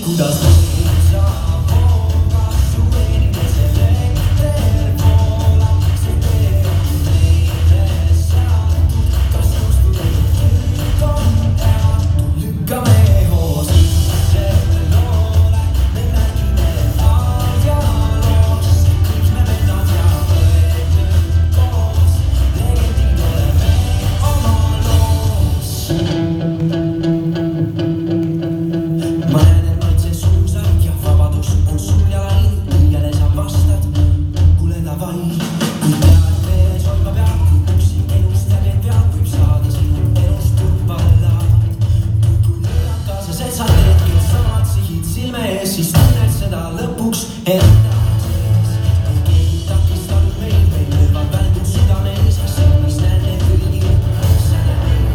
kuidas saab hooga su veenides elekter voolab, see tee on meile seatud, kas nõustud ei kõik on teatud, lükkame hoo sisse loole, me märgime ajaloos, kõik me vennad ja võetud koos, legendid oleme oma loos. Ma näen, et maitse suusaid ja vabadus on sul ja lain, millele sa vastad, kuule davai. Kui pead veres hoidma pead, kui üksi elust järjed pead, võib saada sinu elust turbalaad. Kui võidad kaasas, et sa teed kõik samad sihid silme ees, siis tunned seda lõpuks enda sees. Ei keegi takistanud meil, meil löövad välgud südameis, silmis näen need kõigi sädemeid.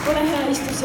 Ole hea, istu seal.